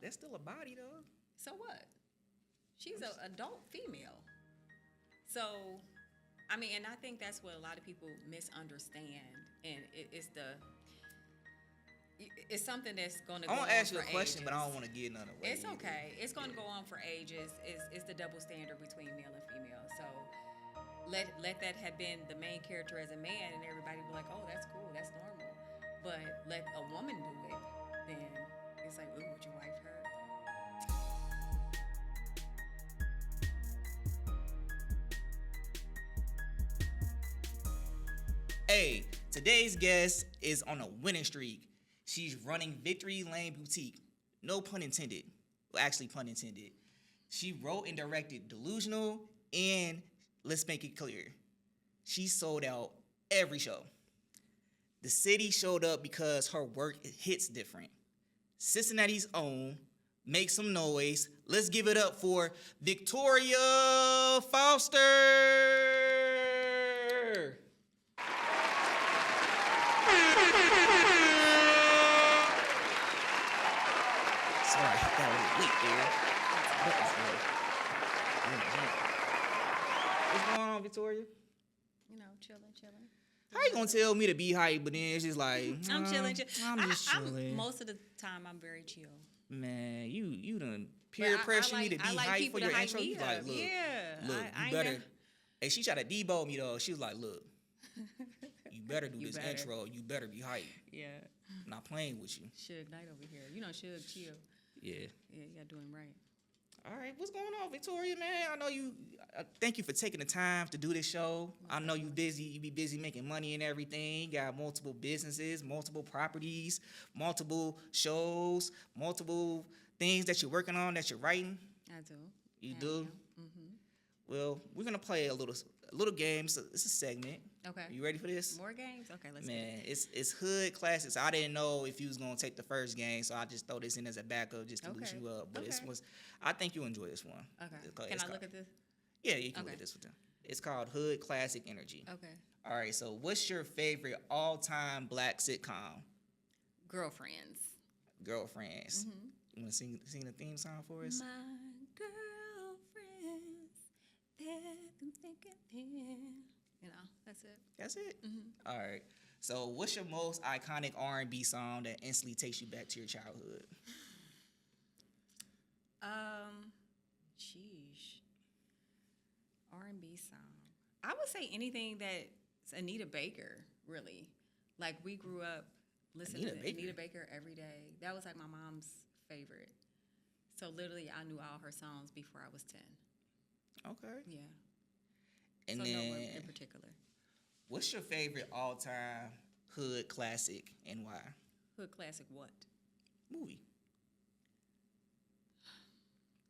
That's still a body, though. So what? She's an adult female. So, I mean, and I think that's what a lot of people misunderstand, and it's something that's going to go on. I want to ask you a for question, ages. but I don't want to get none away. It's okay. It's going to go on for ages. It's the double standard between male and female. So let that have been the main character as a man, and everybody be like, oh, that's cool, that's normal. But let a woman do it, then it's like, ooh, would your wife hurt? Hey, today's guest is on a winning streak. She's running Victory Lane Boutique. No pun intended. Well, actually, pun intended. She wrote and directed Delusional, and let's make it clear, she sold out every show. The city showed up because her work hits different. Cincinnati's own. Make some noise. Let's give it up for Victoria Foster. Sorry, I hit that little leak there. What's going on, Victoria? You know, chilling. How you gonna tell me to be hype, but then it's just like I'm chilling. I'm just chilling. Most of the time, I'm very chill. Man, you done peer pressure me to be hype for your intro. You like, look, look, you better. Hey, she tried to debo me though. She was like, look, you better do this intro. You better be hype. Yeah. I'm not playing with you. Suge Knight over here. You know, Suge chill. Yeah. Yeah, you gotta do him right. All right, what's going on, Victoria, man? I know you. Thank you for taking the time to do this show. I know you busy. You be busy making money and everything. You got multiple businesses, multiple properties, multiple shows, multiple things that you're working on, that you're writing. I do. You do? Mm-hmm. Well, we're gonna play a little game. So it's a segment. Okay. You ready for this? More games? Okay, let's Man, it's hood classics. I didn't know if you was gonna take the first game, so I just throw this in as a backup just to loosen you up. But this was, I think you enjoy this one. Okay. Can I look at this? Yeah, you can look at this one. It's called Hood Classic Energy. Okay. All right. So, what's your favorite all-time black sitcom? Girlfriends. Girlfriends. Mm-hmm. You want to sing the theme song for us? My girlfriends, they've been thinking. You know, that's it. That's it? Mm-hmm. All right. So, what's your most iconic R&B song that instantly takes you back to your childhood? Sheesh. R&B song. I would say anything that's Anita Baker, really. Like, we grew up listening to Anita Baker every day. That was like my mom's favorite. So, literally, I knew all her songs before I was 10. Okay. Yeah. And so then, no one in particular. What's your favorite all-time hood classic and why? Hood classic what? Movie.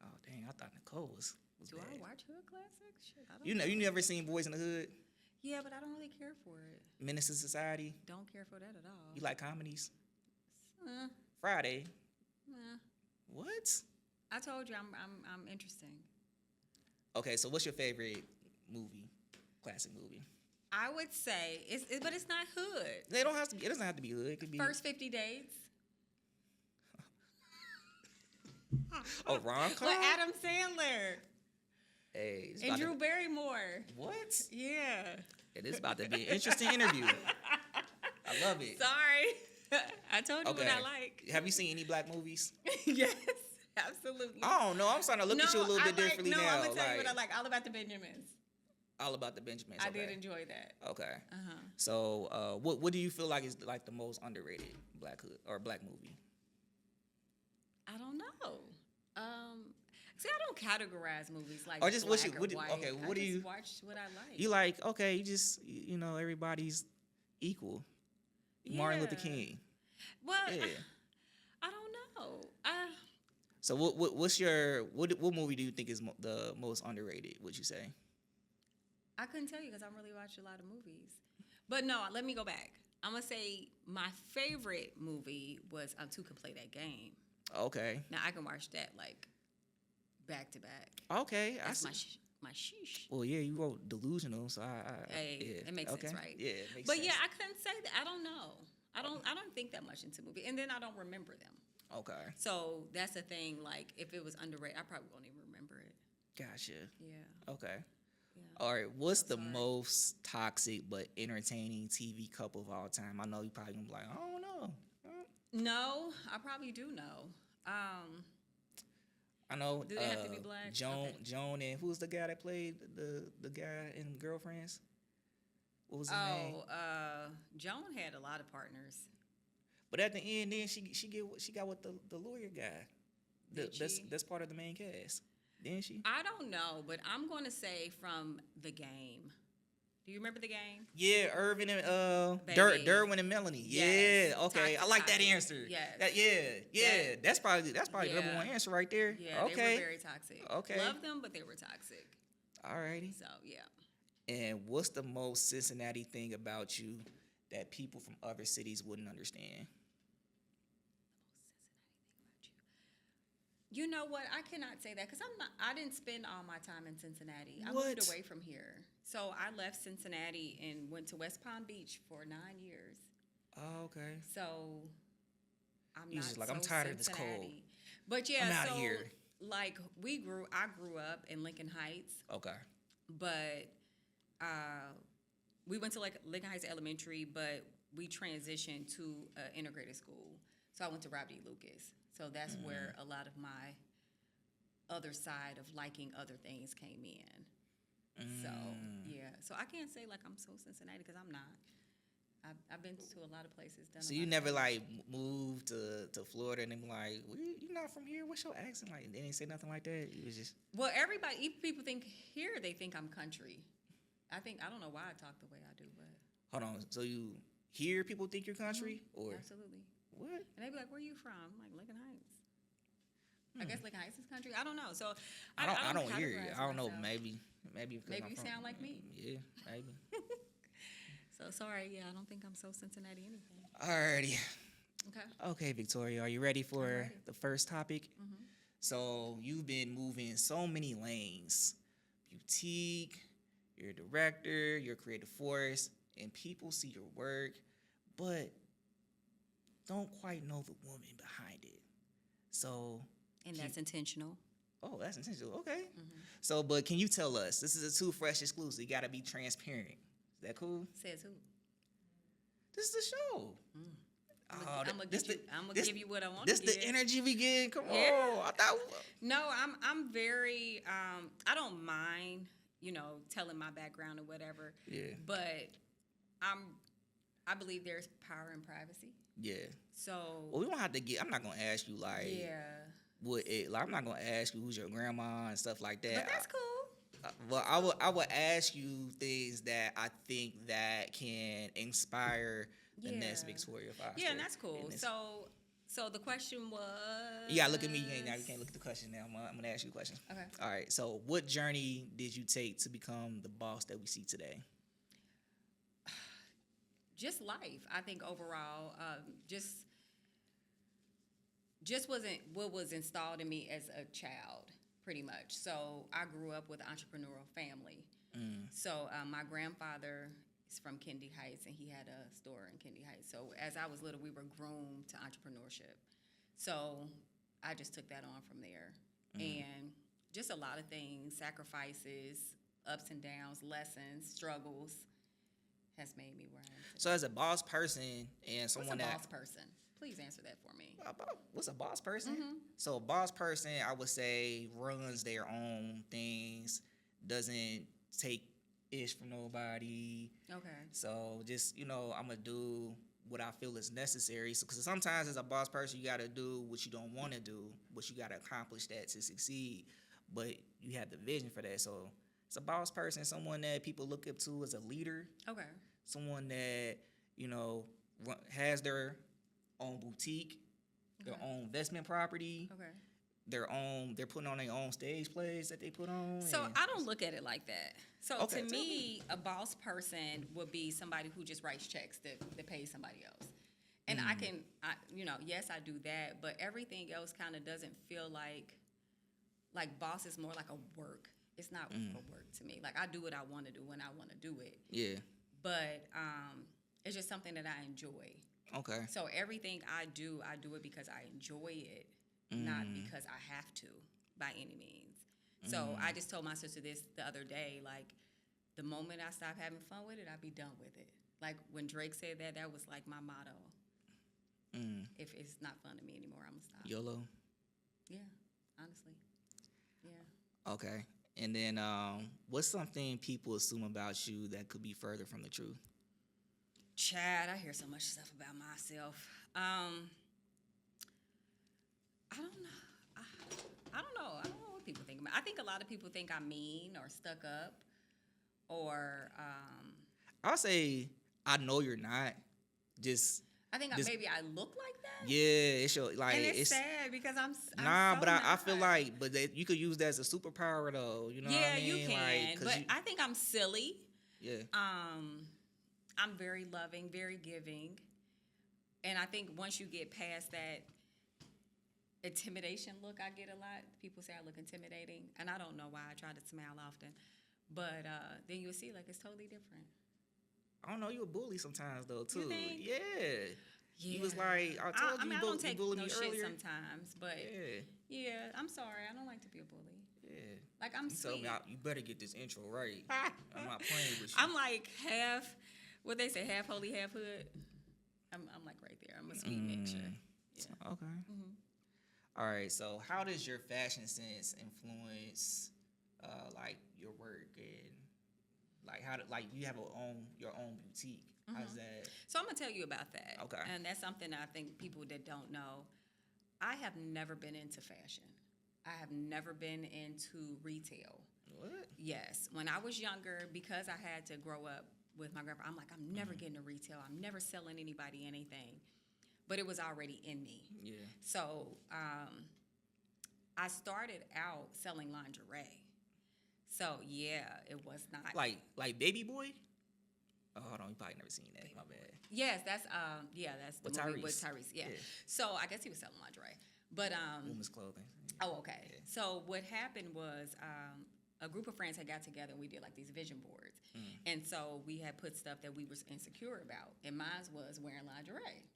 Oh, dang, I thought Nicole was Do bad. I watch hood classics? Shit, I don't You know, you never seen Boys in the Hood? Yeah, but I don't really care for it. Menace to Society? Don't care for that at all. You like comedies? Uh, Friday? uh, What? I told you I'm interesting. Okay, so what's your favorite movie? Classic movie? I would say but it's not hood. It doesn't have to be hood. It could be First 50 Dates. a rom-com. With Adam Sandler Hey, and Drew Barrymore. What? Yeah. It is about to be an interesting interview. I love it. Sorry. I told you what I like. Have you seen any black movies? Yes, absolutely. I don't know. I'm starting to look at you a little bit differently now. I'm going to tell you what I like. All About the Benjamins. All About the Benjamins. I did enjoy that. Okay. Uh-huh. So, what do you feel like is like the most underrated black hood or black movie? I don't know. See, I don't categorize movies like or just black what or white. Okay, what do you watch? What I like. You like? Okay, you just everybody's equal. Yeah. Martin Luther King. Well, Yeah. I don't know. So what movie do you think is the most underrated? Would you say? I couldn't tell you because I don't really watch a lot of movies. But no, let me go back. I'm gonna say my favorite movie was Two Can Play That Game. Okay. Now I can watch that like back to back. Okay, That's my sheesh. Well, yeah, you wrote Delusional, so It makes sense, right? Yeah, it makes sense. But yeah, I couldn't say that. I don't know. I don't think that much into movies, and then I don't remember them. Okay. So that's the thing. Like, if it was underrated, I probably won't even remember it. Gotcha. Yeah. Okay. Yeah. All right. What's So the sorry. most toxic but entertaining TV couple of all time? I know you probably gonna be like, I don't know. No, I probably do know. I know. Do they have to be black? Okay. Joan, and who's the guy that played the guy in Girlfriends? What was his name? Joan had a lot of partners. But at the end, then she got with the lawyer guy. Did she? That's part of the main cast. Didn't she? I don't know, but I'm going to say from The Game. Do you remember The Game? Yeah, Irvin and Baby. Derwin and Melanie. Yes. Yeah, okay. I like that answer. Yes. Yeah. That's probably the Yeah. number one answer right there. Yeah, Okay. they were very toxic. Okay. Love them, but they were toxic. Alrighty. So, yeah. And what's the most Cincinnati thing about you that people from other cities wouldn't understand? You know what? I cannot say that because I didn't spend all my time in Cincinnati. I What? moved away from here. So I left Cincinnati and went to West Palm Beach for 9 years. Oh, okay. So I'm You not just like, so I'm tired of this cold. Cincinnati. But yeah, I'm outta so here. like I grew up in Lincoln Heights, Okay. but we went to like Lincoln Heights Elementary, but we transitioned to an integrated school. So I went to Robert E. Lucas. So that's where a lot of my other side of liking other things came in. So yeah, so I can't say like I'm so Cincinnati because I'm not. I've been to a lot of places. So you never like moved to Florida and then be like, you're not from here. What's your accent like? They didn't say nothing like that. You was just Well, everybody, even people think here they think I'm country. I don't know why I talk the way I do, but hold on. So you hear people think you're country or absolutely. what? And they be like, "Where are you from?" I'm like, Lincoln Heights. I guess Lincoln Heights is country. I don't know. So I don't hear you. categorize I don't know. myself. Maybe Maybe you sound like me. Yeah, maybe. So sorry. Yeah, I don't think I'm so Cincinnati anything. Alrighty. Okay. Okay, Victoria, are you ready for ready. the first topic? So you've been moving so many lanes: boutique, you're a director, you're a creative force, and people see your work, but don't quite know the woman behind it. So, And that's intentional. oh, that's intentional. Okay. So, but can you tell us? This is a 2Phresh exclusive. You got to be transparent. Is that cool? Says who? This is the show. I'm gonna give you what I want to This give. the energy we get. Come Yeah. on. I thought. No, I'm very I don't mind, telling my background or whatever. Yeah. But I believe there's power in privacy. Yeah. So Well, we don't have to get. I'm not gonna ask you like. yeah. I'm not gonna ask you who's your grandma and stuff like that. But that's cool. Well, I would ask you things that I think that can inspire the next Yeah. Victoria Foster. Yeah, and that's cool. in this- So the question was. You gotta look at me. You can't look at the question now. I'm gonna ask you a question. Okay. All right. So, what journey did you take to become the boss that we see today? Just life. I think overall, just wasn't what was installed in me as a child, pretty much. So I grew up with an entrepreneurial family. So my grandfather is from Kendi Heights, and he had a store in Kendi Heights. So as I was little, we were groomed to entrepreneurship. So I just took that on from there. And just a lot of things, sacrifices, ups and downs, lessons, struggles, has made me where I am today. So, as a boss person and someone What's a boss person? Please answer that for me. what's a boss person? So, a boss person, I would say, runs their own things, doesn't take ish from nobody. Okay. So, just I'm gonna do what I feel is necessary. So, because sometimes as a boss person, you gotta do what you don't want to do, but you gotta accomplish that to succeed. But you have the vision for that. So, it's a boss person, someone that people look up to as a leader. Okay. Someone that has their own boutique, their own investment property, Okay. they're putting on their own stage plays that they put on. So and- I don't look at it like that. So Okay, to tell me, a boss person would be somebody who just writes checks that pays somebody else. And yes, I do that, but everything else kind of doesn't feel like boss is more like a work. It's not a work to me. Like I do what I want to do when I want to do it. Yeah. But it's just something that I enjoy. Okay. So everything I do it because I enjoy it, not because I have to by any means. So I just told my sister this the other day, like, the moment I stop having fun with it, I'll be done with it. Like, when Drake said that, that was like my motto. If it's not fun to me anymore, I'm going to stop. YOLO? Yeah, honestly. Yeah. Okay. And then what's something people assume about you that could be further from the truth? Chad, I hear so much stuff about myself. I don't know. I don't know. I don't know what people think about. I think a lot of people think I'm mean or stuck up, or I'll say I know you're not. Just I think maybe I look like that. yeah, it's your like And it's sad because I'm nah, so but I not. feel like you could use that as a superpower though. You know what I mean? You can. Like, but I think I'm silly. Yeah. I'm very loving, very giving, and I think once you get past that intimidation look I get a lot. People say I look intimidating, and I don't know why. I try to smile often, but then you'll see like it's totally different. I don't know. You a bully sometimes though too. You think? Yeah. Yeah. You was like, I told you, I don't take bullied no me shit earlier. sometimes, but yeah, I'm sorry. I don't like to be a bully. Yeah. Like, I'm you sweet. Told me you better get this intro right. I'm not playing with you. I'm like half, what they say, half holy, half hood. I'm like right there. I'm a sweet mixture. Yeah. Okay. All right. So, how does your fashion sense influence, like your work and like you have your own boutique? How's that? So I'm gonna tell you about that. Okay. And that's something I think people that don't know. I have never been into fashion. I have never been into retail. What? Yes. When I was younger, because I had to grow up with my grandpa, I'm like, I'm never getting to retail. I'm never selling anybody anything. But it was already in me. Yeah. So I started out selling lingerie. So yeah, it was not like Baby Boy. Oh, hold on, you probably never seen that. My bad. Yes, that's the With movie Tyrese. with Tyrese. Yeah. So I guess he was selling lingerie, but women's clothing. Oh, okay. Yeah. So what happened was a group of friends had got together and we did like these vision boards, and so we had put stuff that we were insecure about, and mine was wearing lingerie.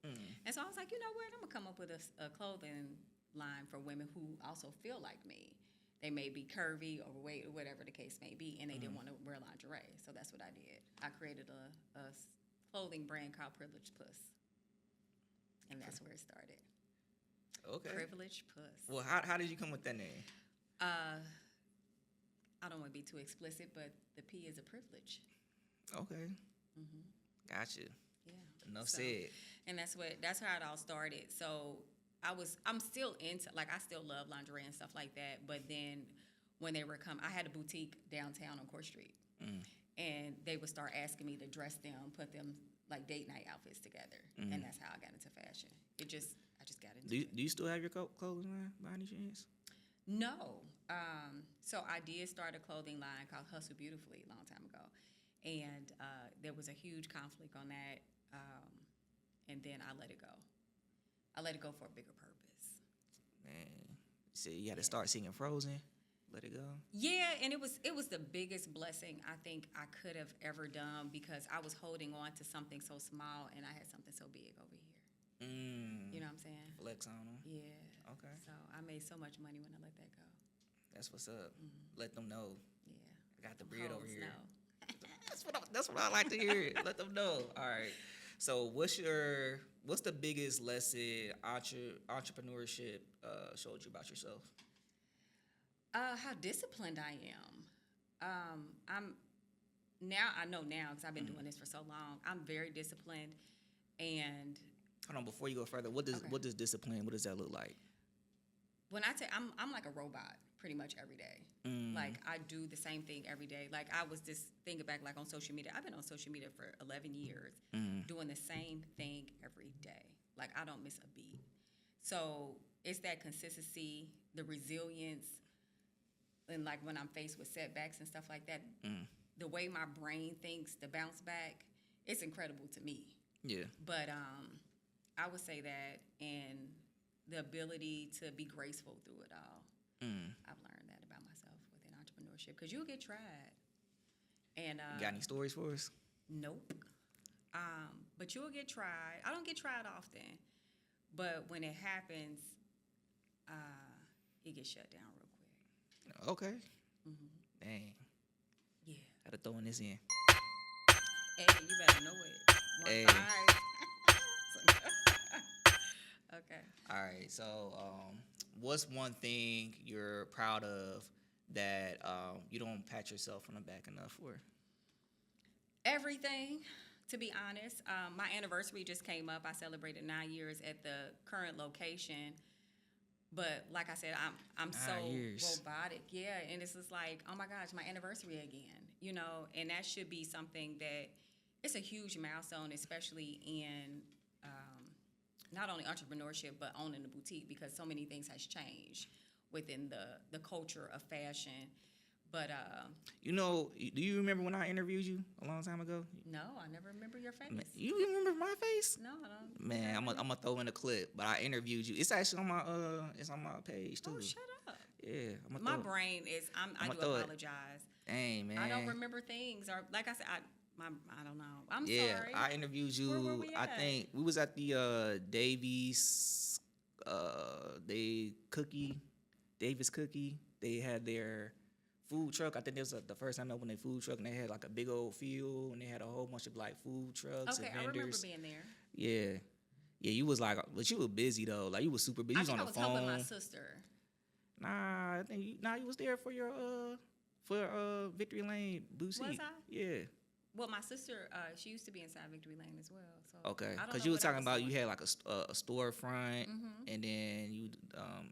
And so I was like, you know what? I'm gonna come up with a clothing line for women who also feel like me. They may be curvy, overweight, or whatever the case may be, and they didn't want to wear lingerie. So that's what I did. I created a clothing brand called Privileged Puss, and that's where it started. Okay. Privileged Puss. Well, how did you come with that name? I don't want to be too explicit, but the P is a privilege. Okay. Gotcha. Yeah. Enough said. And that's how it all started. So I'm still into, like, I still love lingerie and stuff like that. But then when they were I had a boutique downtown on Court Street, and they would start asking me to dress them, put them like date night outfits together, and that's how I got into fashion. I just got into it. Do you still have your clothing line by any chance? No. So I did start a clothing line called Hustle Beautifully a long time ago. And there was a huge conflict on that. And then I let it go. I let it go for a bigger purpose. Man, so you had to start singing Frozen. Let it go. Yeah, and it was the biggest blessing I think I could have ever done, because I was holding on to something so small and I had something so big over here. You know what I'm saying? Flex on them. Yeah. Okay. So I made so much money when I let that go. That's what's up. Let them know. Yeah. I got the bread over here. No. That's what I like to hear. Let them know. All right. So what's the biggest lesson entrepreneurship showed you about yourself? How disciplined I am. I know now because I've been doing this for so long. I'm very disciplined, and hold on, before you go further, what does discipline? What does that look like? When I I'm like a robot pretty much every day. Like, I do the same thing every day. Like, I was just thinking back, like, on social media. I've been on social media for 11 years, doing the same thing every day. Like, I don't miss a beat. So it's that consistency, the resilience, and like when I'm faced with setbacks and stuff like that, the way my brain thinks to bounce back, it's incredible to me. Yeah. But I would say that, and the ability to be graceful through it all. I've learned that about myself within entrepreneurship, because you'll get tried. And got any stories for us? Nope. But you'll get tried. I don't get tried often, but when it happens, it gets shut down real quick. Okay. Dang. Yeah. Gotta throw this in. Hey, you better know it. Hey. Okay. All right. So, what's one thing you're proud of that you don't pat yourself on the back enough for? Everything, to be honest. My anniversary just came up. I celebrated 9 years at the current location. But like I said, I'm so robotic. Yeah, and it's just like, oh my gosh, my anniversary again. You know, and that should be something that it's a huge milestone, especially in not only entrepreneurship, but owning the boutique, because so many things has changed within the culture of fashion. But you know, do you remember when I interviewed you a long time ago? No, I never remember your face. Man, you remember my face? No, I don't. Man, I'm gonna throw in a clip, but I interviewed you. It's actually on my it's on my page too. Oh, shut up. Yeah, My brain is. I do apologize. Dang, man. I don't remember things, or like I said, I don't know. I'm sorry. Yeah, I interviewed you. Where were we I at? think we was at the Davies Davis Cookie. They had their food truck. I think it was the first time they opened their food truck, and they had like a big old field, and they had a whole bunch of like food trucks and Okay, I remember vendors. being there. Yeah, you was like, but you were busy though. Like you was super busy. You was on the phone. I was helping my sister. Nah, I think you was there for your Victory Lane boutique. Was I? Yeah. Well, my sister, she used to be inside Victory Lane as well. So Okay, because you were talking about you had like a storefront, and then you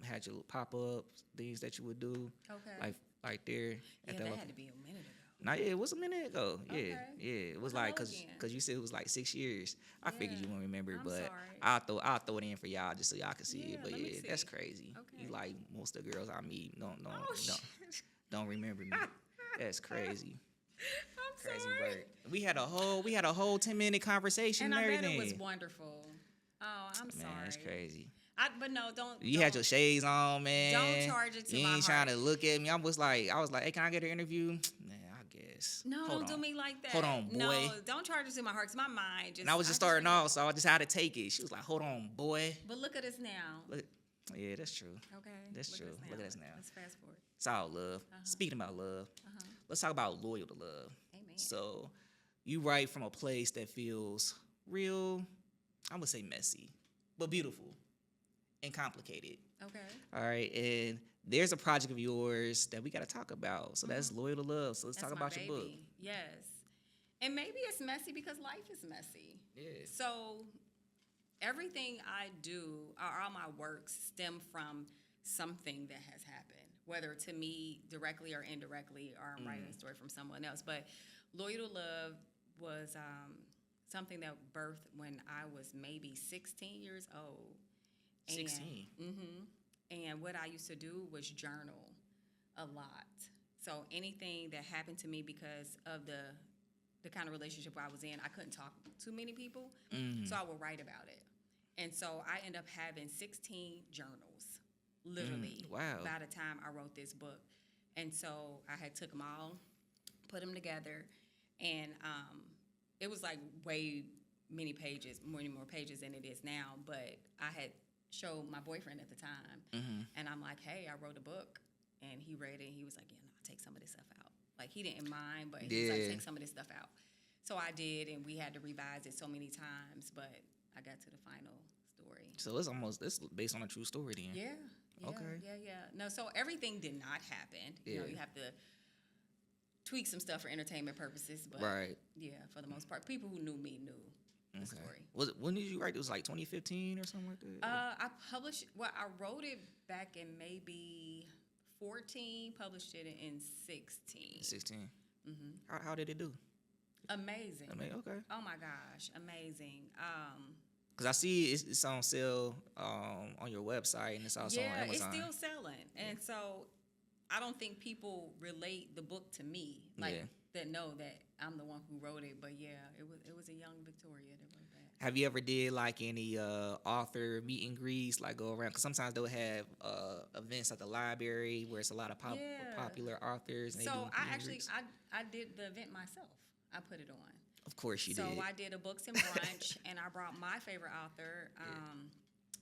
had your pop up things that you would do. Okay. Like there. Yeah, that had to be a minute ago. Nah, yeah, it was a minute ago. Yeah, Okay. yeah, it was Well, like hello again. cause you said it was like 6 years. I figured you wouldn't remember, I'm but sorry. I'll throw it in for y'all just so y'all can see it. Yeah, But let me yeah, that's see. crazy. Okay. You like most of the girls I meet Oh, shit. don't remember me. That's crazy. I'm Crazy sorry. work. We had a whole 10-minute conversation And and I bet everything. it was wonderful. Oh, I'm Man, sorry. that's crazy. But no, don't. You had your shades on, man. Don't charge it to you my ain't heart. trying to look at me. I was like, hey, can I get an interview? Man, I guess. No, Hold don't on. do me like that. Hold on, boy. No, don't charge it to my heart, because my mind just. And I was just starting off, so I just had to take it. She was like, hold on, boy. But look at us now. Look, yeah, that's true. Okay. That's true. Look at us now. Let's fast forward. It's all love. Speaking about love, let's talk about loyal to love. Amen. So, you write from a place that feels real, I would say messy, but beautiful and complicated. Okay. All right, and there's a project of yours that we got to talk about. So that's Loyal to Love. So let's That's talk my about your book. baby. Yes. And maybe it's messy because life is messy. Yeah. So everything I do, or all my works, stem from something that has happened, whether to me directly or indirectly, or I'm writing a story from someone else. But Loyal to Love was something that birthed when I was maybe 16 years old. 16. And what I used to do was journal a lot. So anything that happened to me because of the kind of relationship I was in, I couldn't talk to many people, so I would write about it. And so I ended up having 16 journals, literally, Wow. by the time I wrote this book. And so I had took them all, put them together, and it was like many more pages than it is now. But I had showed my boyfriend at the time, and I'm like, hey, I wrote a book. And he read it, and he was like, yeah, no, take some of this stuff out. Like, he didn't mind, but he was like, take some of this stuff out. So I did, and we had to revise it so many times, but I got to the final story. So it's based on a true story then. Yeah. Okay. Yeah. No, so everything did not happen. You know, Yeah. you have to tweak some stuff for entertainment purposes, but Right. yeah, for the most part, people who knew me knew the story. When did you write? It was like 2015 or something like that? I wrote it back in maybe 14, published it in 16. 16. How did it do? Amazing. I mean, okay. Oh my gosh, amazing. Because I see it's on sale on your website, and it's also on Yeah, it's Amazon. still selling. And so I don't think people relate the book to me, like that know that I'm the one who wrote it. But yeah, it was a young Victoria that wrote that. Have you ever did like any author meet and greets, like go around? Because sometimes they'll have events at the library where it's a lot of popular authors. And So they do meet I and actually greets. I did the event myself. I put it on. Of course you so did. I did a books and brunch, and I brought my favorite author,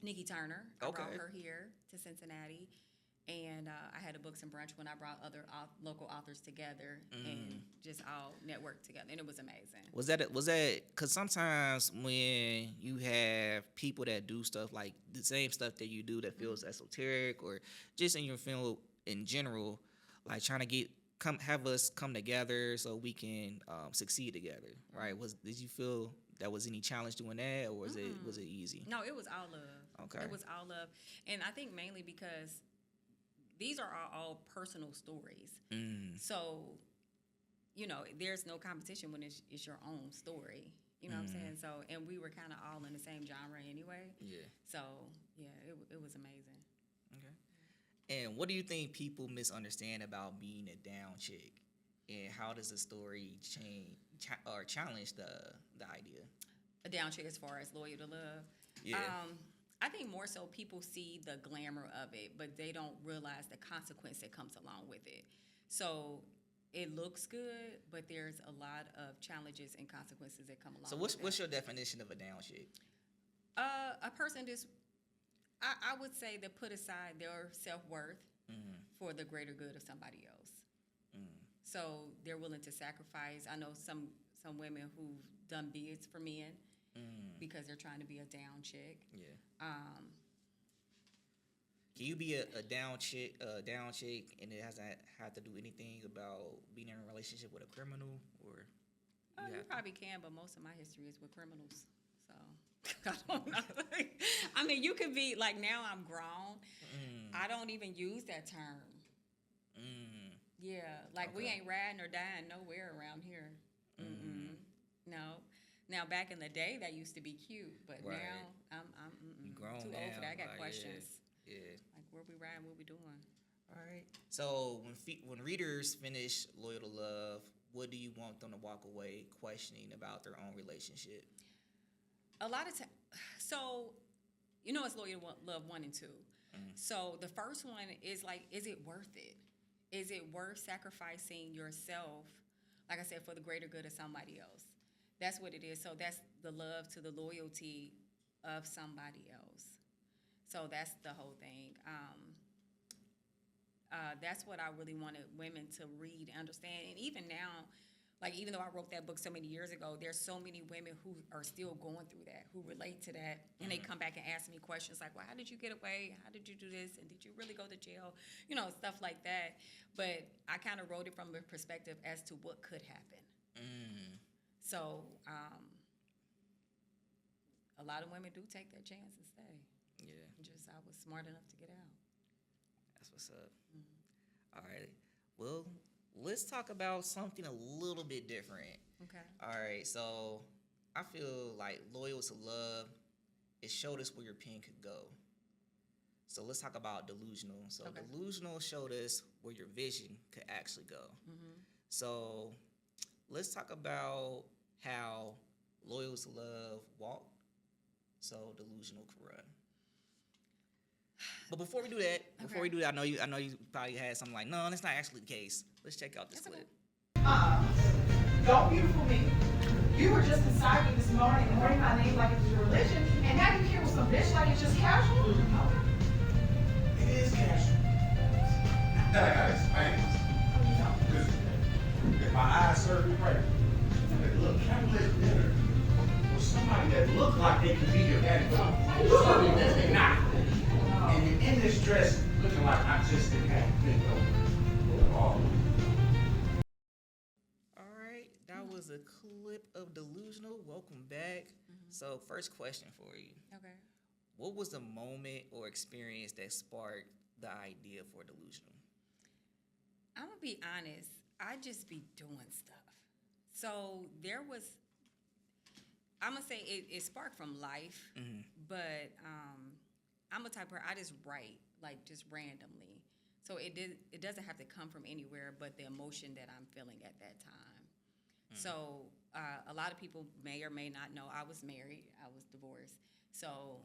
Nikki Turner. I brought her here to Cincinnati. And I had a books and brunch when I brought other local authors together and just all networked together, and it was amazing. Was that because sometimes when you have people that do stuff like the same stuff that you do that feels esoteric, or just in your field in general, like trying to have us come together so we can succeed together, right? Did you feel that was any challenge doing that, or was it easy? No, it was all love. Okay, it was all love, and I think mainly because these are all personal stories. So, there's no competition when it's your own story. You know what I'm saying? So, and we were kind of all in the same genre anyway. Yeah. So, yeah, it was amazing. Okay. And what do you think people misunderstand about being a down chick? And how does the story challenge the idea? A down chick as far as loyal to love? Yeah. I think more so people see the glamour of it, but they don't realize the consequence that comes along with it. So it looks good, but there's a lot of challenges and consequences that come along. So what's your definition of a down chick? A person just, I would say, that put aside their self-worth for the greater good of somebody else. So they're willing to sacrifice. I know some women who've done bids for men. Because they're trying to be a down chick. Yeah. Can you be a down chick, and it hasn't have to do anything about being in a relationship with a criminal, or? You probably can, but most of my history is with criminals, so I don't know. I mean, you could be like, now I'm grown. I don't even use that term. Yeah, like we ain't riding or dying nowhere around here. No. Now, back in the day, that used to be cute, but now I'm grown too old for that. I got questions. Yeah. Like, where we riding, what we doing? All right. So when readers finish Loyal to Love, what do you want them to walk away questioning about their own relationship? A lot of times, so, it's Loyal to Love 1 and 2. So the first one is like, is it worth it? Is it worth sacrificing yourself, like I said, for the greater good of somebody else? That's what it is. So that's the love to the loyalty of somebody else. So that's the whole thing. That's what I really wanted women to read and understand. And even now, like, even though I wrote that book so many years ago, there's so many women who are still going through that, who relate to that. And they come back and ask me questions like, well, how did you get away? How did you do this? And did you really go to jail? Stuff like that. But I kind of wrote it from a perspective as to what could happen. So a lot of women do take that chance and stay. Yeah. I was smart enough to get out. That's what's up. All right. Well, let's talk about something a little bit different. Okay. All right. So I feel like Loyal to Love, it showed us where your pen could go. So let's talk about Delusional. So Delusional showed us where your vision could actually go. So let's talk about how Loyal to Love walked, so Delusional could run. But before we do that, I know you probably had something like, no, that's not actually the case. Let's check out this clip. Don't beautiful me. You were just inside me this morning and wearing my name like it was your religion, and now you here with some bitch like it's just casual? It is casual. Then I gotta explain this. Because if my eyes serve me right, look, candlelit dinner with somebody that looked like they could be your daddy, but serving this, they not. And you're in this dress looking like I just didn't have a thing over. All right, that was a clip of Delusional. Welcome back. So, first question for you. Okay. What was the moment or experience that sparked the idea for Delusional? I'm gonna be honest. I just be doing stuff. So there was, I'm gonna say it sparked from life, but I'm a type of person, I just write, like, just randomly. So it doesn't have to come from anywhere but the emotion that I'm feeling at that time. So a lot of people may or may not know I was married, I was divorced. So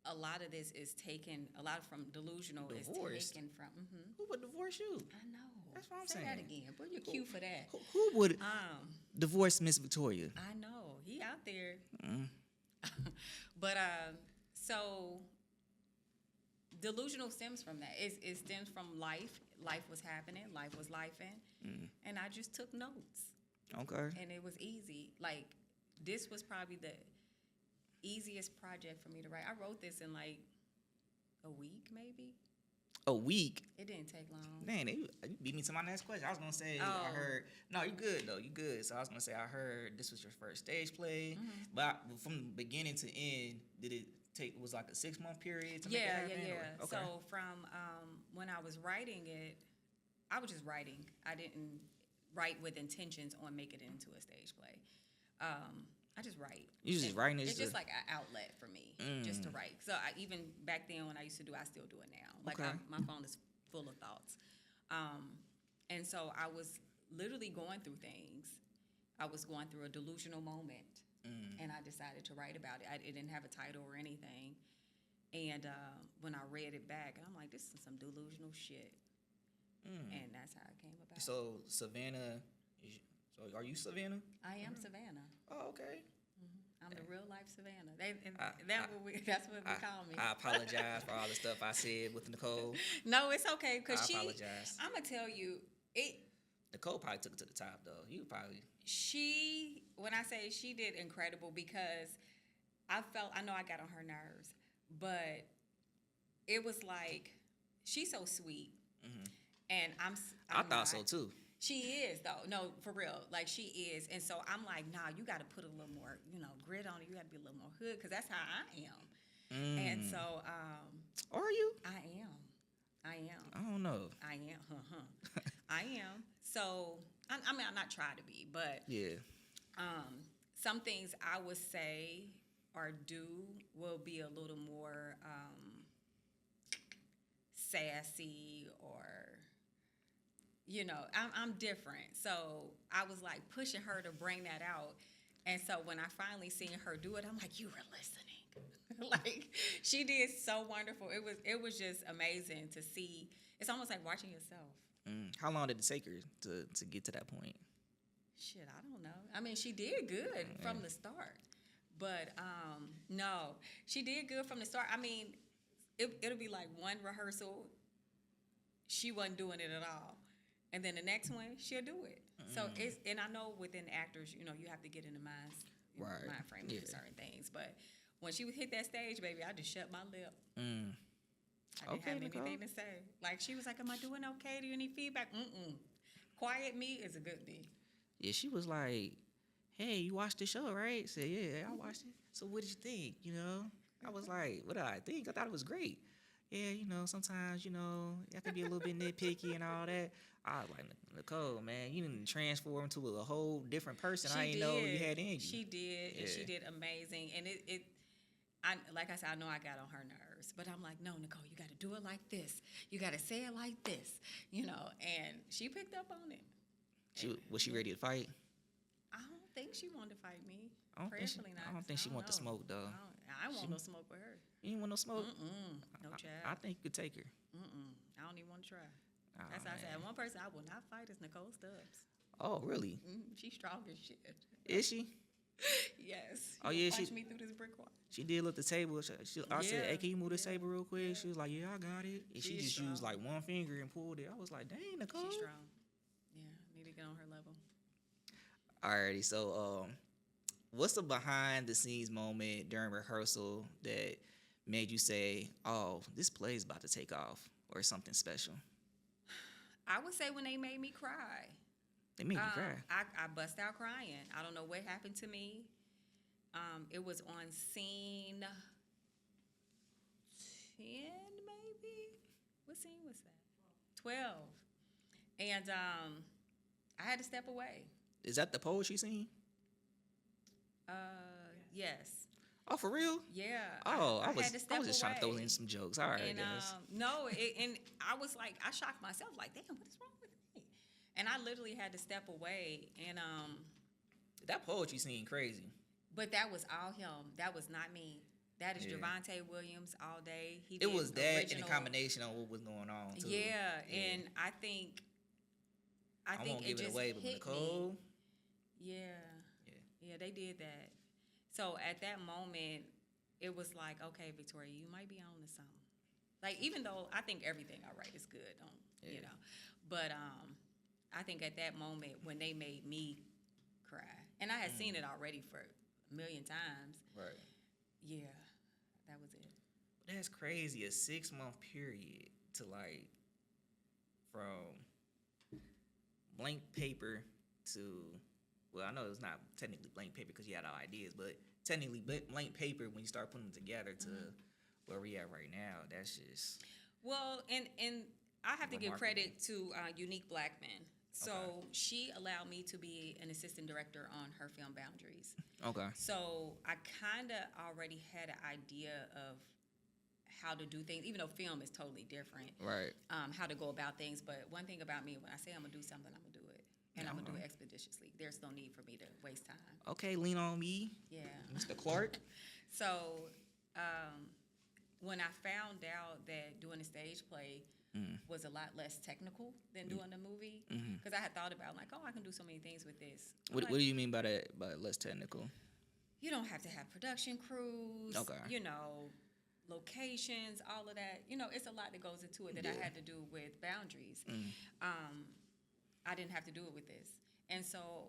a lot of this is taken. A lot from Delusional Divorced? is taken from. Who would divorce you? I know. That's what I'm Say saying. that again. Boy, you're cute for that. Who would divorce Miss Victoria? I know he out there. Mm. But so Delusional stems from that. It stems from life. Life was happening. Life was lifing, and I just took notes. Okay. And it was easy. Like, this was probably the easiest project for me to write. I wrote this in like a week, maybe. A week? It didn't take long. Man, you beat me to my next question. I was gonna say I heard. No, you good though. You good. So I was gonna say I heard this was your first stage play, but from beginning to end, did it take? Was like a 6-month period to make it happen? Yeah. Or- okay. So from when I was writing it, I was just writing. I didn't write with intentions on making it into a stage play. I just write. You just writing It's just like an outlet for me, just to write. So even back then when I used to do, I still do it now. Like Okay. my phone is full of thoughts, and so I was literally going through things. I was going through a delusional moment, and I decided to write about it. It didn't have a title or anything, and when I read it back, I'm like, this is some delusional shit, and that's how it came about. So Savannah, so are you Savannah? I am Savannah. Oh, okay. I'm the real life Savannah. That's what we call me. I apologize for all the stuff I said with Nicole. No, it's okay I because apologize. I'm gonna tell you it. Nicole probably took it to the top though. You probably. When I say she did incredible, because I know I got on her nerves, but it was like she's so sweet, and I thought so too. She is though. No, for real. Like she is. And so I'm like, nah, you got to put a little more, grit on it. You got to be a little more hood because that's how I am. And so Are you? I am. I don't know. I am. I am. So I mean, I'm not trying to be, but Yeah. some things I would say or do will be a little more sassy or I'm different. So I was like pushing her to bring that out. And so when I finally seen her do it, I'm like, you were listening. Like she did so wonderful. It was just amazing to see. It's almost like watching yourself. How long did it take her to get to that point? Shit, I don't know. I mean, she did good from the start. But no, she did good from the start. I mean, it'll be like one rehearsal, she wasn't doing it at all. And then the next one, she'll do it. So and I know within actors, you have to get in the mind frame for certain things. But when she would hit that stage, baby, I just shut my lip. I didn't have anything to say. Like she was like, "Am I doing okay? Do you need feedback?" Quiet me is a good thing. Yeah, she was like, "Hey, you watched the show, right?" I said, "Yeah, I watched it." So what did you think? I was like, "What did I think? I thought it was great." Yeah, sometimes, you have to be a little bit nitpicky and all that. I was like, Nicole, man, you didn't transform into a whole different person. I didn't know you had in you. She did, and she did amazing. And like I said, I know I got on her nerves, but I'm like, no, Nicole, you got to do it like this. You got to say it like this, and she picked up on it. Was she ready to fight? I don't think she wanted to fight me. I don't think she want to smoke, though. I want no smoke with her. You didn't want no smoke? No child. I think you could take her. I don't even want to try. Oh, That's how I said. One person I will not fight is Nicole Stubbs. Oh, really? She's strong as shit. Is she? Yes. Oh, yeah, punch me through this brick wall. She did look at the table. I said, "Hey, can you move this table real quick?" She was like, "Yeah, I got it." And she just used like one finger and pulled it. I was like, "Dang, Nicole." She's strong. Yeah, need to get on her level. Alrighty, so what's the behind the scenes moment during rehearsal that made you say, "Oh, this play is about to take off," or something special? I would say when they made me cry. They made you cry. I bust out crying. I don't know what happened to me. It was on scene 10, maybe. What scene was that? 12. And I had to step away. Is that the poetry scene? Yes. Oh, for real? Yeah. Oh, I was had to step just trying to throw away. in some jokes. All right, And guys. no, and I was like, I shocked myself, like, damn, what is wrong with me? And I literally had to step away, and That poetry scene crazy. but that was all him. That was not me. That is Yeah. Javante Williams all day. He It did was that and original- the combination on what was going on too. Yeah, and I think I won't it give it just away, but hit Nicole. me. Yeah. Yeah. Yeah, they did that. So at that moment, it was like, okay, Victoria, you might be on to something. Like, even though I think everything I write is good, you Yeah. know. But I think at that moment when they made me cry, and I had seen it already for a million times. Right. Yeah, that was it. That's crazy. A 6-month period to like from blank paper to, well, I know it's not technically blank paper because you had all ideas, but technically blank paper when you start putting them together to where we at right now. That's just Well, and I have to give Remarkable. credit to Unique Blackman. So she allowed me to be an assistant director on her film Boundaries. okay. So I kind of already had an idea of how to do things, even though film is totally different, Right. how to go about things. But one thing about me, when I say I'm going to do something, I'm going to do it. And I'm going to do it expeditiously. There's no need for me to waste time. Okay, lean on me, Yeah. Mr. Clark. So when I found out that doing a stage play was a lot less technical than doing a movie, because I had thought about, like, oh, I can do so many things with this. What do you mean by that? By less technical? You don't have to have production crews, Okay. you know, locations, all of that. You know, it's a lot that goes into it that I had to do with Boundaries. I didn't have to do it with this. And so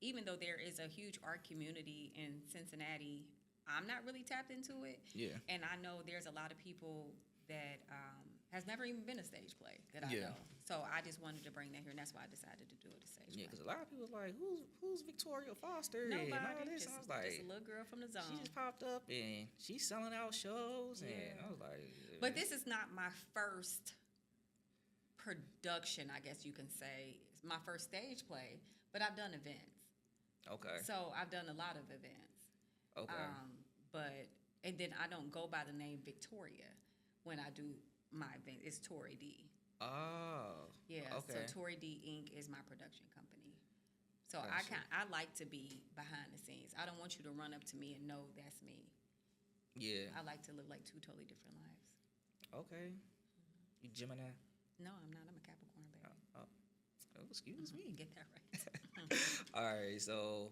even though there is a huge art community in Cincinnati, I'm not really tapped into it. Yeah. And I know there's a lot of people that has never even been a stage play that I Yeah. know. So I just wanted to bring that here, and that's why I decided to do it a stage Yeah, play. because a lot of people was like, who's Victoria Foster? Nobody, and all this. just, I was just like, a little girl from the zone. she just popped up and she's selling out shows, and Yeah. I was like, But this is not my first production, I guess you can say. It's my first stage play, but I've done events. okay, So I've done a lot of events. okay, And then I don't go by the name Victoria when I do my event. It's Tori D. oh, Yeah. okay, So Tori D Inc. is my production company. So Gotcha. I like to be behind the scenes. I don't want you to run up to me and know that's me. yeah, I like to live like two totally different lives. okay. You Gemini? No, I'm not. I'm a Capricorn, baby. Oh, excuse me. Get that right. All right, so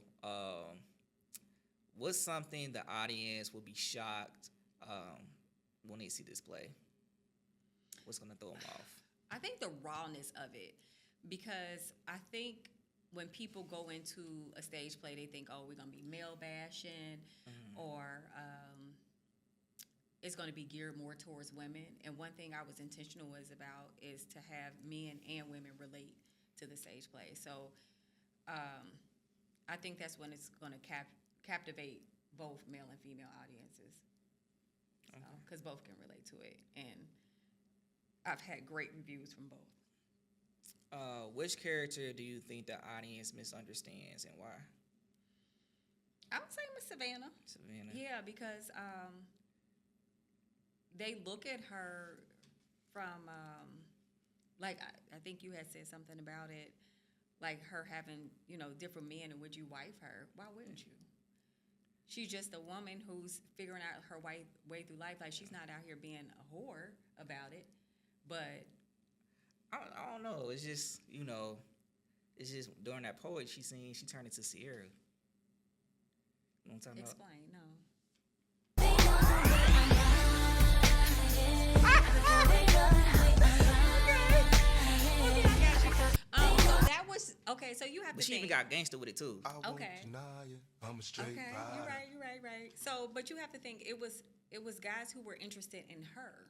what's something the audience will be shocked when they see this play? What's gonna throw them off? I think the rawness of it, because I think when people go into a stage play, they think, oh, we're going to be male bashing, or it's going to be geared more towards women. And one thing I was intentional about is to have men and women relate to the stage play. So I think that's when it's going to captivate both male and female audiences, because both can relate to it. And I've had great reviews from both. Which character do you think the audience misunderstands and why? I would say Miss Savannah. Savannah. Yeah, because they look at her from, like, I think you had said something about it, like her having, different men, and would you wife her? Why wouldn't you? She's just a woman who's figuring out her way through life. Like, she's not out here being a whore about it, but... I don't know. It's just, it's just during that poet she turned into Sierra. You know what I'm talking about? Explain, no. So that was okay. So you have But to she think. even got gangster with it too. I won't Okay. deny you. I'm a straight Okay, rider. you're right. So, but you have to think it was guys who were interested in her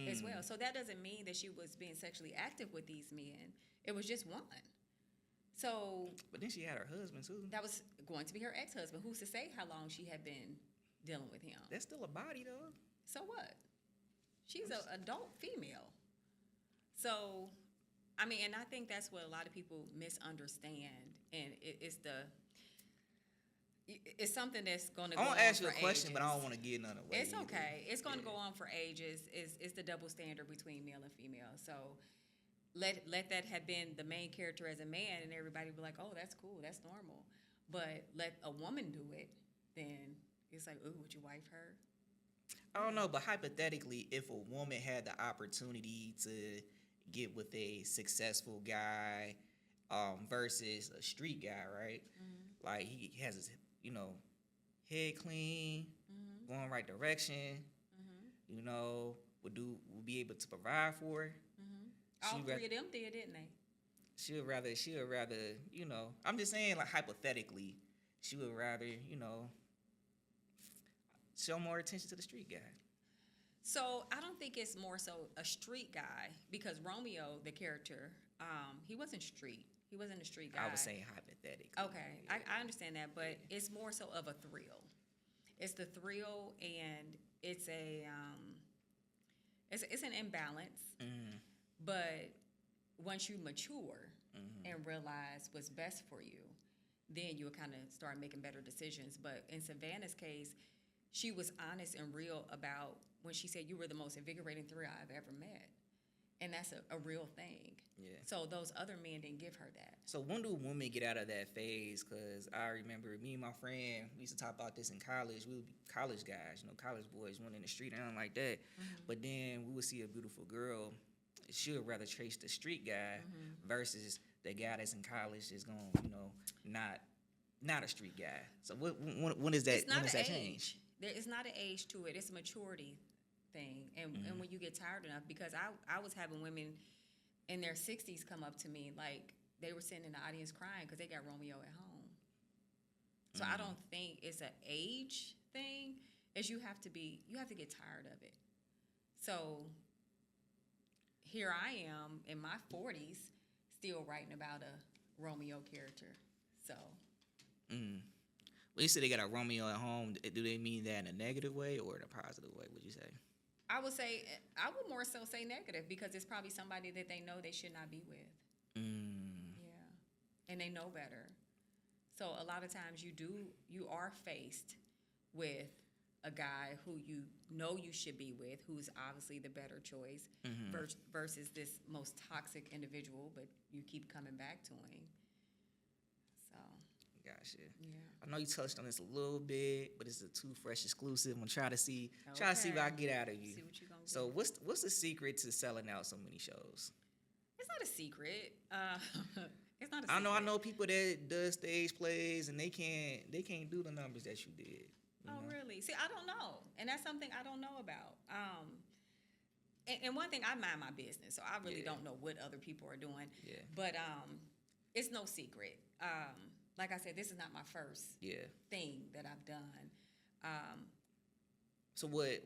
as well. So that doesn't mean that she was being sexually active with these men. It was just one. So But then she had her husband too. that was going to be her ex-husband. Who's to say how long she had been dealing with him? That's still a body though. So what? She's an adult female. So, I mean, and I think that's what a lot of people misunderstand, and it's something that's going to go I on want to ask you a for question, but I ages. don't want to get none away. It's either. okay. It's going to Yeah. go on for ages. It's the double standard between male and female. So let that have been the main character as a man, and everybody be like, oh, that's cool, that's normal. But let a woman do it, then it's like, ooh, would you wife her? I don't know, but hypothetically, if a woman had the opportunity to get with a successful guy, versus a street guy, right? Like he has his, head clean, going right direction, would be able to provide for her. All three of them did, didn't they? She would rather, I'm just saying, like, hypothetically, she would rather, show more attention to the street guy. So I don't think it's more so a street guy, because Romeo, the character, he wasn't street. He wasn't a street guy. I was saying hypothetically. Okay, Yeah. I understand that, but it's more so of a thrill. It's the thrill, and it's it's an imbalance. But once you mature and realize what's best for you, then you'll kind of start making better decisions. But in Savannah's case, she was honest and real about when she said, you were the most invigorating thrill I've ever met. And that's a real thing. Yeah. So those other men didn't give her that. So when do women get out of that phase? Because I remember me and my friend, we used to talk about this in college. We would be college guys, college boys, went in the street and nothing like that. But then we would see a beautiful girl. She would rather chase the street guy versus the guy that's in college is going, not a street guy. So when is that? It's not when does an that age. change? There is not an age to it. It's a maturity thing. And when you get tired enough, because I was having women in their 60s come up to me like they were sitting in the audience crying because they got Romeo at home. So I don't think it's an age thing. Is you have to get tired of it. So here I am in my 40s still writing about a Romeo character. So When you say they got a Romeo at home, do they mean that in a negative way or in a positive way, would you say? I would more so say negative, because it's probably somebody that they know they should not be with. Yeah. And they know better. So a lot of times you are faced with a guy who you know you should be with, who's obviously the better choice, versus this most toxic individual, but you keep coming back to him. So. Gotcha. Yeah. I know you touched on this a little bit, but it's a 2Phresh exclusive. I'm gonna try to see what I get out of you. See what you gonna So get. what's the secret to selling out so many shows? It's not a secret. It's not a secret. I know people that does stage plays and they can't do the numbers that you did. Oh, really? See, I don't know. And that's something I don't know about. And one thing, I mind my business, so I really don't know what other people are doing. Yeah. But it's no secret. Like I said, this is not my first thing that I've done. So what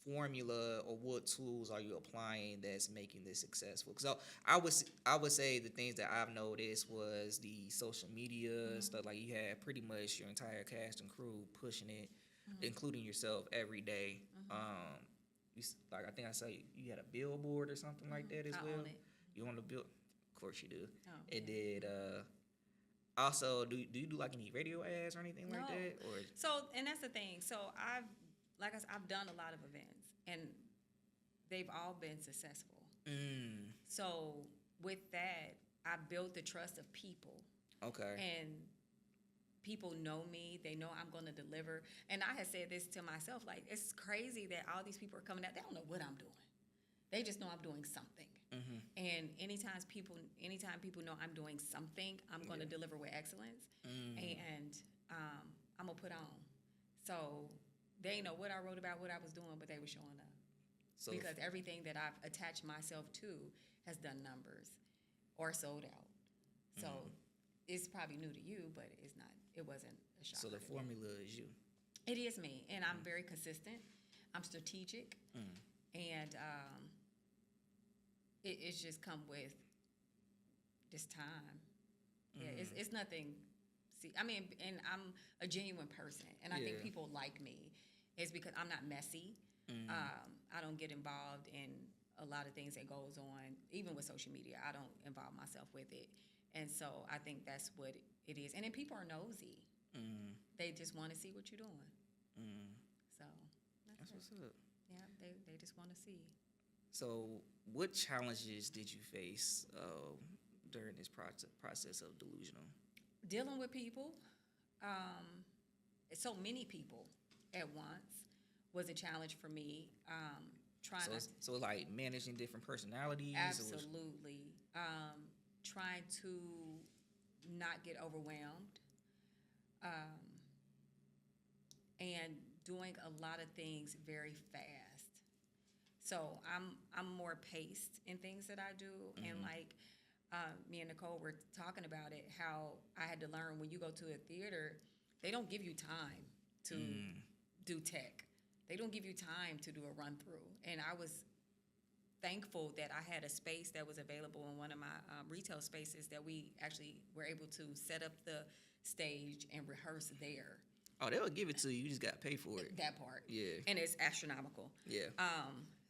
formula or what tools are you applying that's making this successful? Because I would say the things that I've noticed was the social media stuff. Like you had pretty much your entire cast and crew pushing it, including yourself every day. I think I saw you had a billboard or something like that as well. I own it. You on the bill? Of course you do. Oh, It yeah. did. Also, do you do like any radio ads or anything like No. that? Or So, and that's the thing. So I've done a lot of events, and they've all been successful. So with that, I built the trust of people. okay. And people know me. They know I'm going to deliver. And I had said this to myself, like, it's crazy that all these people are coming out. They don't know what I'm doing. They just know I'm doing something. And anytime people know I'm doing something, I'm going to deliver with excellence. And I'm going to put on. So they know what I wrote about, what I was doing, but they were showing up. So Because everything that I've attached myself to has done numbers or sold out. So it's probably new to you, but it wasn't a shocker. So the to me. formula is you. It is me, and I'm very consistent. I'm strategic, and it's just come with this time. Yeah, it's nothing. See, I mean, and I'm a genuine person, and I think people like me. It's because I'm not messy. I don't get involved in a lot of things that goes on, even with social media. I don't involve myself with it, and so I think that's what it is. And then people are nosy. They just want to see what you're doing. So That's it. what's up. Yeah, they just want to see. So what challenges did you face during this process of Delusional? Dealing with people, so many people at once, was a challenge for me. Trying So it's like managing different personalities. absolutely trying to not get overwhelmed, and doing a lot of things very fast. So I'm more paced in things that I do, and like me and Nicole were talking about it, how I had to learn when you go to a theater, they don't give you time to do tech. They don't give you time to do a run through, and I was thankful that I had a space that was available in one of my retail spaces that we actually were able to set up the stage and rehearse there. Oh, they'll give it to you. You just got to pay for it. That part. Yeah. And it's astronomical. Yeah.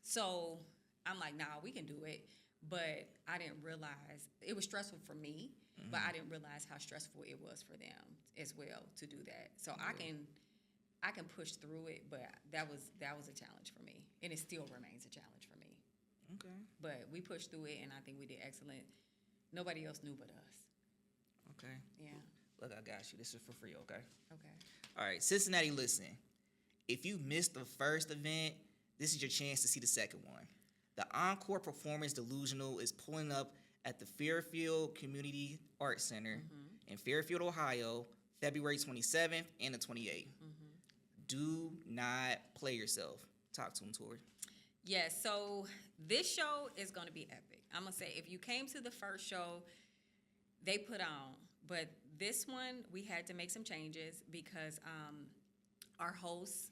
So I'm like, nah, we can do it. But I didn't realize, it was stressful for me, but I didn't realize how stressful it was for them as well to do that. So I can push through it, but that was a challenge for me. And it still remains a challenge for me. Okay. But we pushed through it, and I think we did excellent. Nobody else knew but us. Okay. Yeah. Look, I got you. This is for free, okay? Okay. All right, Cincinnati, listen. If you missed the first event, this is your chance to see the second one. The encore performance Delusional is pulling up at the Fairfield Community Arts Center in Fairfield, Ohio, February 27th and the 28th. Do not play yourself. Talk to him, Tori. Yes, so this show is going to be epic. I'm going to say, if you came to the first show, they put on. But this one, we had to make some changes because our hosts,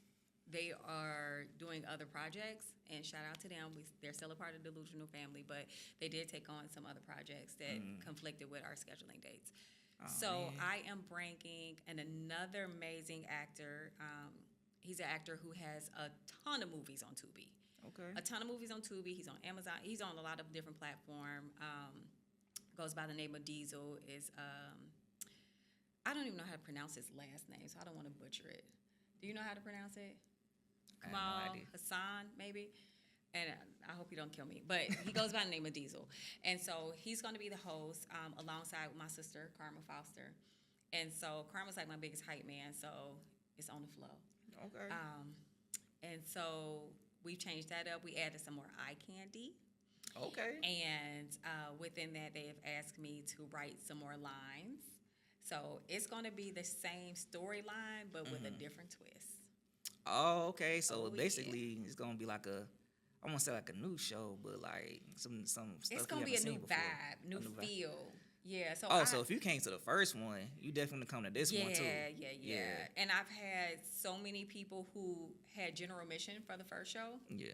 they are doing other projects, and shout out to them. They're still a part of the Delusional family, but they did take on some other projects that conflicted with our scheduling dates. So I am bringing another amazing actor. He's an actor who has a ton of movies on Tubi. Okay. A ton of movies on Tubi. He's on Amazon. He's on a lot of different platforms. Goes by the name of Diesel. I don't even know how to pronounce his last name, so I don't want to butcher it. Do you know how to pronounce it? I have no idea. Hassan, maybe? And I hope you don't kill me. But he goes by the name of Diesel. And so he's going to be the host alongside my sister, Karma Foster. And so Karma's like my biggest hype man, so it's on the flow. Okay. And so we changed that up. We added some more eye candy. Okay. And within that, they have asked me to write some more lines. So it's going to be the same storyline, but with a different twist. Oh, okay. So Oh, basically, it's gonna be like I won't say like a new show, but like some stuff. It's going to be a new before. vibe, new feel. Yeah. So So if you came to the first one, you definitely come to this one too. Yeah. And I've had so many people who had general admission for the first show. Yeah.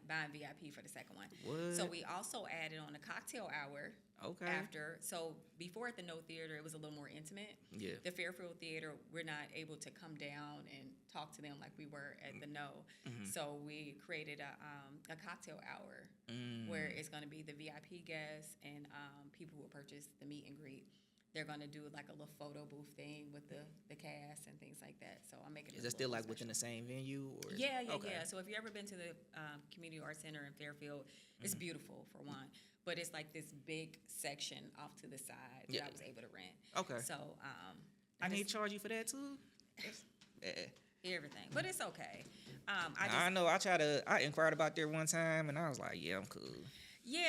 Buying VIP for the second one. What? So we also added on a cocktail hour. Okay. After. So before at the No Theater, it was a little more intimate. Yeah. The Fairfield Theater, we're not able to come down and talk to them like we were at the No. So we created a cocktail hour where it's going to be the VIP guests and people who will purchase the meet and greet. They're going to do like a little photo booth thing with the cast and things like that. So I'm making it. Is that still like within the same venue? Or Yeah. So if you've ever been to the Community Arts Center in Fairfield, it's beautiful for one. But it's like this big section off to the side that I was able to rent. Okay. So and they charge you for that too? everything. But it's okay. I know. I inquired about there one time, and I was like, yeah, I'm cool. Yeah,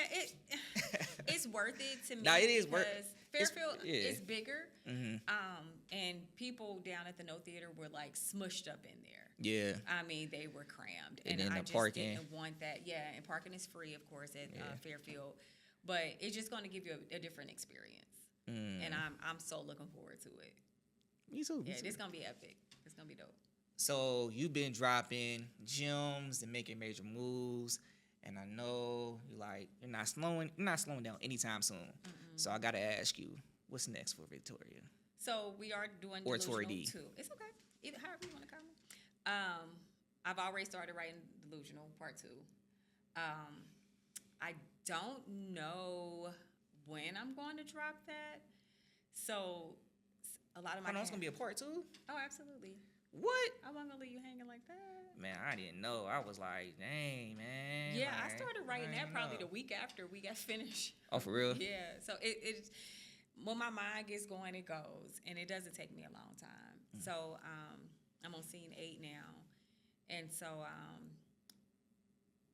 it's worth it to me. Nah, it is worth. Fairfield is bigger, and people down at the No Theater were like smushed up in there. Yeah. I mean, they were crammed, And then I the just parking. didn't want that. Yeah, and parking is free, of course, at Fairfield, but it's just going to give you a different experience, and I'm so looking forward to it. Me too. Yeah, it's gonna be epic. It's gonna be dope. So you've been dropping gems and making major moves, and I know you're not slowing down anytime soon. So I gotta ask you, what's next for Victoria? So we are doing Or Delusional Tori D. too. It's okay. Either however you want to call me. I've already started writing Delusional Part 2. I don't know when I'm going to drop that. So a lot of my. I know it's gonna be a part 2. Oh, absolutely. What? I wasn't gonna leave you hanging like that. Man, I didn't know. I was like, dang, man. Yeah, I like, started writing I that didn't probably know. the week after we got finished. Oh, for real? Yeah. So it's when my mind gets going, it goes, and it doesn't take me a long time. So I'm on scene 8 now, And so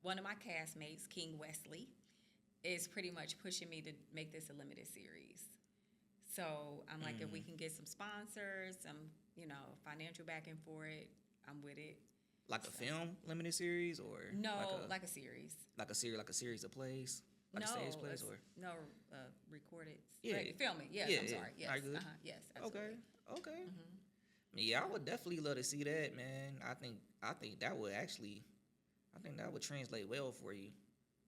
one of my castmates, King Wesley, is pretty much pushing me to make this a limited series. So I'm like, if we can get some sponsors, some, financial backing for it, I'm with it. Like a film limited series, or no, like a series. Like a series of plays, like a stage plays, or recorded. Yeah, filming. Yes, I'm sorry. Yes, Right, good. Yes, absolutely. Okay. Mm-hmm. Yeah, I would definitely love to see that, man. I think that would actually, translate well for you.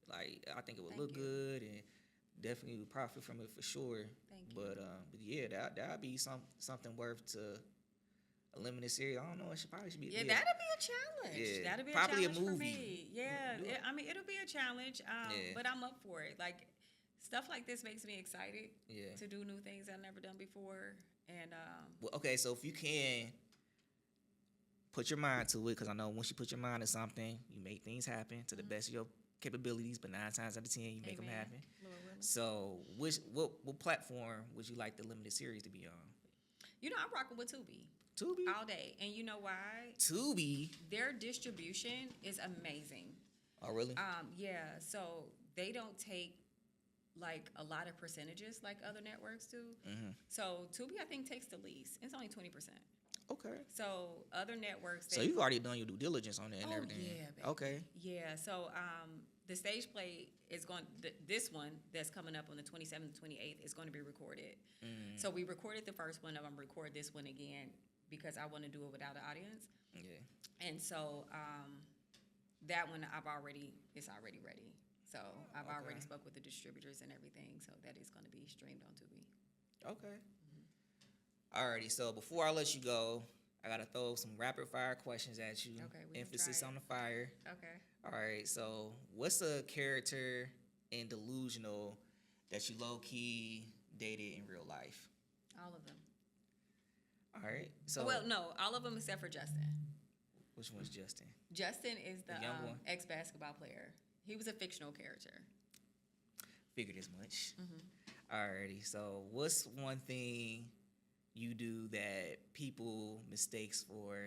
Like, I think it would look good, and definitely would profit from it for sure. Thank you. But yeah, that'd be something worth to a limited series. I don't know. It should be. Yeah, that'd be a challenge. Yeah, That'd be probably a challenge a movie. for me. Yeah, it'll be a challenge. But I'm up for it. Like, stuff like this makes me excited. Yeah. To do new things I've never done before, and Well, okay, so if you can put your mind to it, because I know once you put your mind to something, you make things happen to the best of your capabilities. But 9 times out of 10, you make them happen. Lord willing. So, what platform would you like the limited series to be on? I'm rocking with Tubi. Tubi? All day. And you know why? Tubi? Their distribution is amazing. Oh, really? Yeah. So they don't take like a lot of percentages like other networks do. Mm-hmm. So Tubi, I think, takes the least. It's only 20%. Okay. So other networks. So you've already done your due diligence on it and everything. Yeah, baby. Okay. Yeah. So the stage play is going. This one that's coming up on the 27th, 28th is going to be recorded. So we recorded the first one. I'm gonna record this one again because I want to do it without an audience. Yeah. And so that one it's already ready. So I've already spoke with the distributors and everything. So that is going to be streamed on Tubi. Okay. Alrighty. So before I let you go, I gotta throw some rapid fire questions at you. Okay. We Emphasis try on the fire. Okay. All right. So what's a character in Delusional that you low key dated in real life? All of them. All right. So no, all of them except for Justin. Which one's Justin? Justin is the young one? ex-basketball player. He was a fictional character. Figured as much. Alrighty. So what's one thing you do that people mistakes for?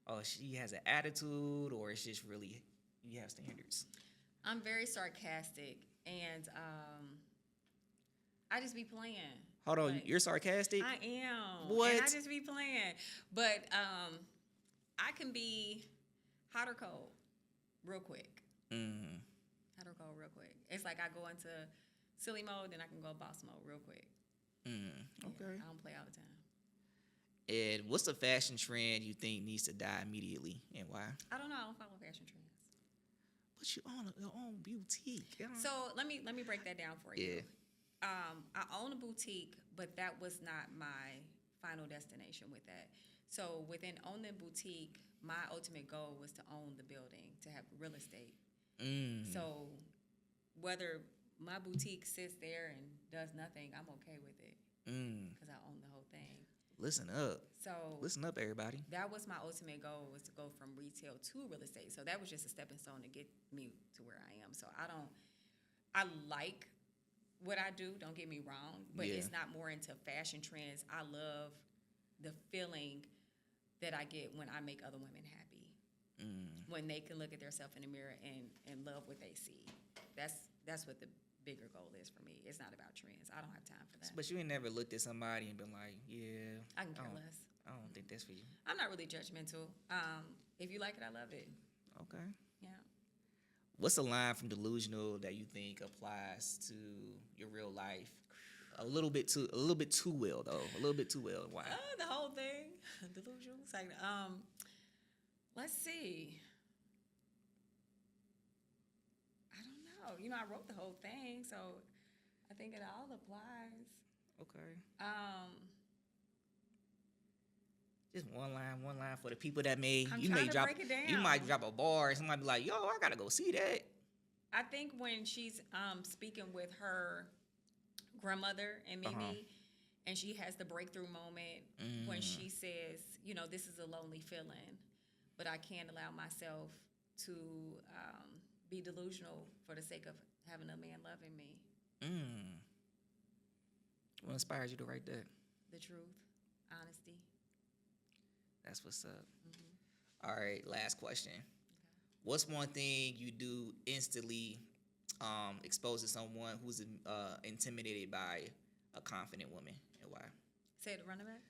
Oh, she has an attitude, or it's just really you have standards? I'm very sarcastic, and I just be playing. Hold on, Like, you're sarcastic? I am. What? And I just be playing. But I can be hot or cold real quick. Hot or cold real quick. It's like I go into silly mode, then I can go boss mode real quick. Okay. I don't play all the time. And what's the fashion trend you think needs to die immediately, and why? I don't know. I don't follow fashion trends. But you own your own boutique. So let me break that down for you. Yeah. I own a boutique, but that was not my final destination with that. So within owning the boutique, my ultimate goal was to own the building, to have real estate. So whether my boutique sits there and does nothing, I'm okay with it because I own the whole thing. Listen up. So Listen up, everybody. that was my ultimate goal, was to go from retail to real estate. So that was just a stepping stone to get me to where I am. So I like what I do, don't get me wrong, but Yeah. it's not more into fashion trends. I love the feeling that I get when I make other women happy. When they can look at themselves in the mirror and love what they see. That's what the bigger goal is for me. It's not about trends. I don't have time for that. But you ain't never looked at somebody and been like, yeah. I can care less. I don't think that's for you. I'm not really judgmental. If you like it, I love it. Okay. Yeah. What's a line from Delusional that you think applies to your real life? A little bit too well though. A little bit too well. Why? The whole thing. Delusional. It's like, let's see. I don't know. I wrote the whole thing, so I think it all applies. Okay. Just one line for the people that may I'm you trying may to drop break it down. you might drop a bar and somebody be like, yo, I gotta go see that. I think when she's speaking with her grandmother and Mimi, and she has the breakthrough moment when she says, this is a lonely feeling, but I can't allow myself to be delusional for the sake of having a man loving me. What inspires you to write that? The truth, honesty. That's what's up. All right, last question. What's one thing you do instantly exposes someone who's intimidated by a confident woman, and why? Say it, run it back.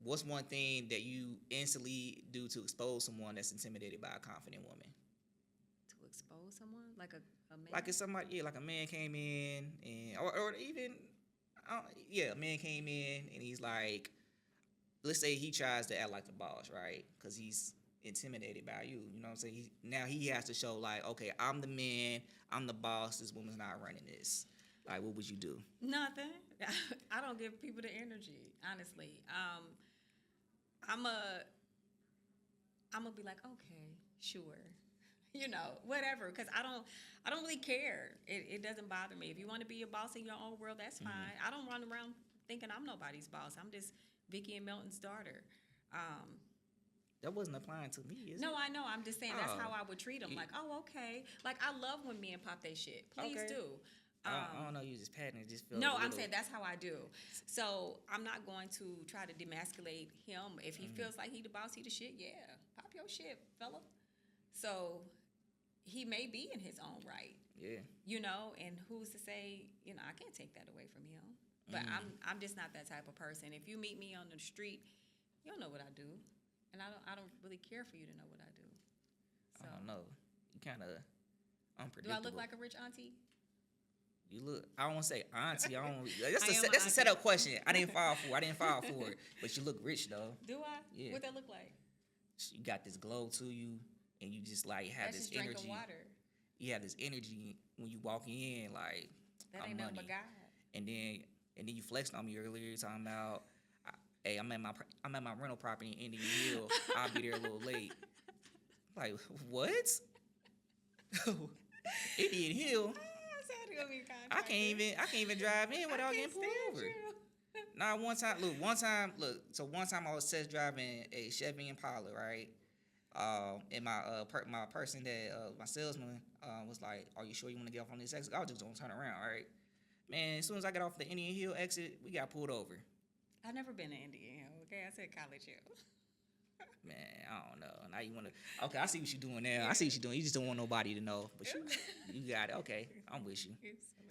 What's one thing that you instantly do to expose someone that's intimidated by a confident woman? To expose someone? Like a man? Like if somebody, yeah, like a man came in, and or even, a man came in and he's like, let's say he tries to act like the boss, right? Because he's intimidated by you. You know what I'm saying? Now he has to show like, okay, I'm the man, I'm the boss. This woman's not running this. Like, what would you do? Nothing. I don't give people the energy, honestly. I'm gonna be like, okay, sure, whatever, because I don't really care. It doesn't bother me. If you want to be a boss in your own world, that's fine. I don't run around thinking I'm nobody's boss. I'm just Vicky and Milton's daughter. That wasn't applying to me, is it? No, I know. I'm just saying that's Oh. how I would treat them. Like, oh, okay. Like, I love when men pop their shit. Please Okay. do. I don't know. You just patting it. Just feel. No, I'm saying that's how I do. So I'm not going to try to demasculate him. If he feels like he the boss, he the shit, yeah. Pop your shit, fella. So he may be in his own right. Yeah. And who's to say, I can't take that away from him. But I'm just not that type of person. If you meet me on the street, you'll know what I do. And I don't really care for you to know what I do. So, I don't know. You kind of do unpredictable. I look like a rich auntie? You look. I don't want to say auntie. I don't. I am That's an a auntie. setup question. I didn't fall for it. But you look rich though. Do I? Yeah. What that look like? You got this glow to you, and you just like have That's this just drinking energy. water. You have this energy when you walk in, like That I'm ain't nothing money. but God. And then you flexed on me earlier, talking about, hey, I'm at my rental property in Indian Hill. I'll be there a little late. Like what? Indian Hill. I can't even drive in without getting pulled over. Nah, one time, so one time I was test driving a Chevy Impala, right? And my person that my salesman was like, "Are you sure you want to get off on this exit?" I was just gonna turn around, right? Man, as soon as I got off the Indian Hill exit, we got pulled over. I've never been to Indian Hill. Okay, I said College Hill. Man, I don't know. Now you wanna? Okay, I see what you're doing now. I see what you're doing. You just don't want nobody to know, but you got it. Okay, I'm with you.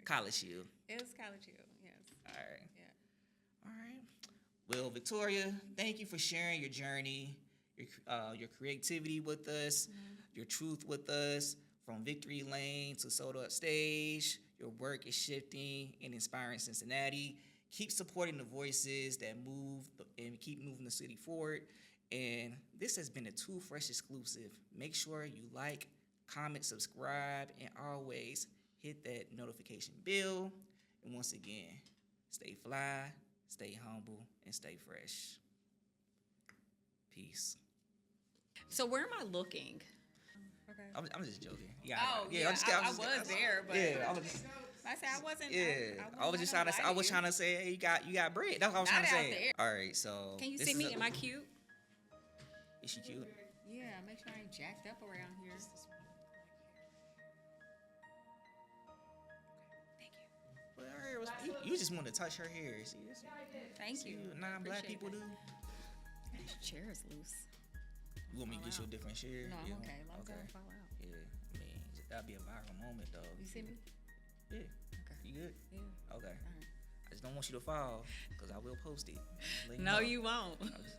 College Hill. It was College Hill. Yes. All right. Yeah. All right. Well, Victoria, thank you for sharing your journey, your creativity with us, your truth with us, from Victory Lane to Sold Up Stage. Your work is shifting and inspiring Cincinnati. Keep supporting the voices that move and keep moving the city forward. And this has been a 2Phresh exclusive. Make sure you like, comment, subscribe, and always hit that notification bell. And once again, stay fly, stay humble, and stay fresh. Peace. So where am I looking? Okay. I'm just joking. Yeah. Oh, yeah. I was there, but yeah, I was just, I said I wasn't. yeah. I I was just trying to. I was trying to say, hey, you got bread. That's what I was Not trying to out say. All right, so. Can you this see is me? Am I cute? Is she cute? Yeah. Make sure I ain't jacked up around here. Thank you. Well, her was, you just want to touch her hair. See this? Thank See you. what non-black Appreciate people that. do. This chair is loose. You want me to get you a different chair? No, I'm Yeah. okay. As long as I don't fall out. Yeah, I mean, that'd be a viral moment, though. You see me? Yeah. Okay. You good? Yeah. Okay. All right. I just don't want you to fall, because I will post it. Let No, know. you won't. I'm just-